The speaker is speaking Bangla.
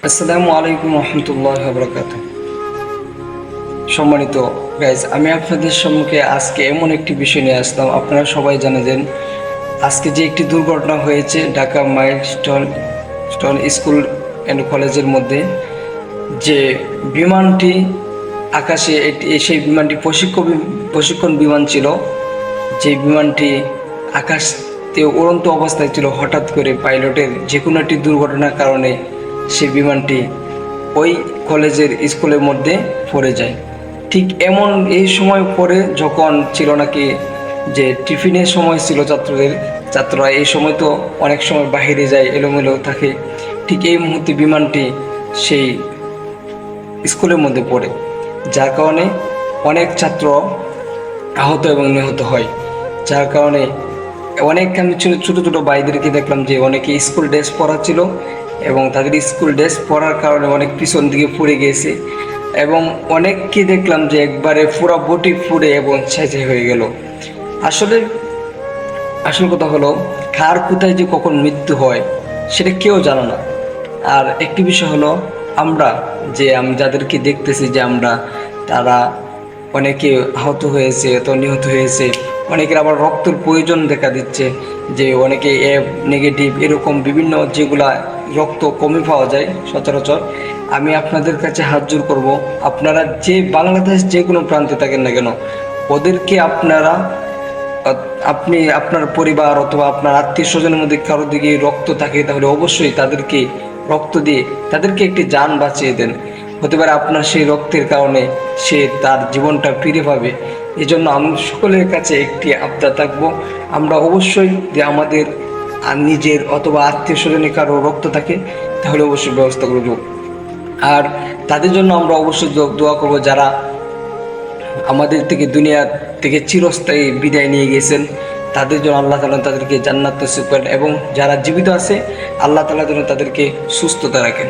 আসসালামু আলাইকুম রহমতুল্লাহ বরকাত। সম্মানিত গাইজ, আমি আপনাদের সম্মুখে আজকে এমন একটি বিষয় নিয়ে আসলাম। আপনারা সবাই জানেন আজকে যে একটি দুর্ঘটনা হয়েছে ঢাকা মাইলস্টোন স্কুল অ্যান্ড কলেজের মধ্যে, যে বিমানটি আকাশে সেই বিমানটি প্রশিক্ষণ বিমান ছিল। যে বিমানটি আকাশে উড়ন্ত অবস্থায় ছিল, হঠাৎ করে পাইলটের যে কোনো একটি দুর্ঘটনার কারণে সেই বিমানটি ওই স্কুলের মধ্যে পড়ে যায়। ঠিক এমন এই সময় পরে যখন ছিল নাকি যে টিফিনের সময় ছিল ছাত্ররা এই সময় তো অনেক সময় বাহিরে যায়, এলোমেলো থাকে। ঠিক এই মুহূর্তে বিমানটি সেই স্কুলের মধ্যে পড়ে, যার কারণে অনেক ছাত্র আহত এবং নিহত হয়। যার কারণে আমি ছোটো ছোটো ভাইদেরকে দেখলাম যে অনেকে স্কুল ড্রেস পরা ছিল এবং তাদের স্কুল ড্রেস পরার কারণে অনেক পিছন দিকে পুড়ে গিয়েছে, এবং অনেককে দেখলাম যে একবারে পুরো বটি পুড়ে এবং ছেঁচে হয়ে গেল। আসলে আসল কথা হলো, কার কোথায় যে কখন মৃত্যু হয় সেটা কেউ জানে না। আর একটি বিষয় হলো, আমি যাদেরকে দেখতেছি যে তারা অনেকে আহত হয়েছে, তো নিহত হয়েছে, অনেকের আবার রক্তের প্রয়োজন দেখা দিচ্ছে, যে অনেকে এ নেগেটিভ এরকম বিভিন্ন যেগুলা রক্ত কমে পাওয়া যায় সচরাচর। আমি আপনাদের কাছে হাত জোর করবো, আপনারা যে বাংলাদেশ যে কোনো প্রান্তে থাকেন না কেন, ওদেরকে আপনি আপনার পরিবার অথবা আপনার আত্মীয় স্বজনের মধ্যে কারো দিকে রক্ত থাকে, তাহলে অবশ্যই তাদেরকে রক্ত দিয়ে তাদেরকে একটি জান বাঁচিয়ে দেন। হতে পারে আপনার সেই রক্তের কারণে সে তার জীবনটা ফিরে পাবে। এই জন্য আমি সকলের কাছে একটি আবদার থাকবো, আমরা অবশ্যই যে আমাদের নিজের অথবা আত্মীয় স্বজনের কারো রক্ত থাকে তাহলে অবশ্যই ব্যবস্থা করব। আর তাদের জন্য আমরা অবশ্যই দোয়া করবো, যারা আমাদের থেকে দুনিয়া থেকে চিরস্থায়ী বিদায় নিয়ে গেছেন। তাদের জন্য আল্লাহ তাআলা তাদেরকে জান্নাত নসিব করেন, এবং যারা জীবিত আছে আল্লাহ তাআলা যেন তাদেরকে সুস্থতা রাখেন।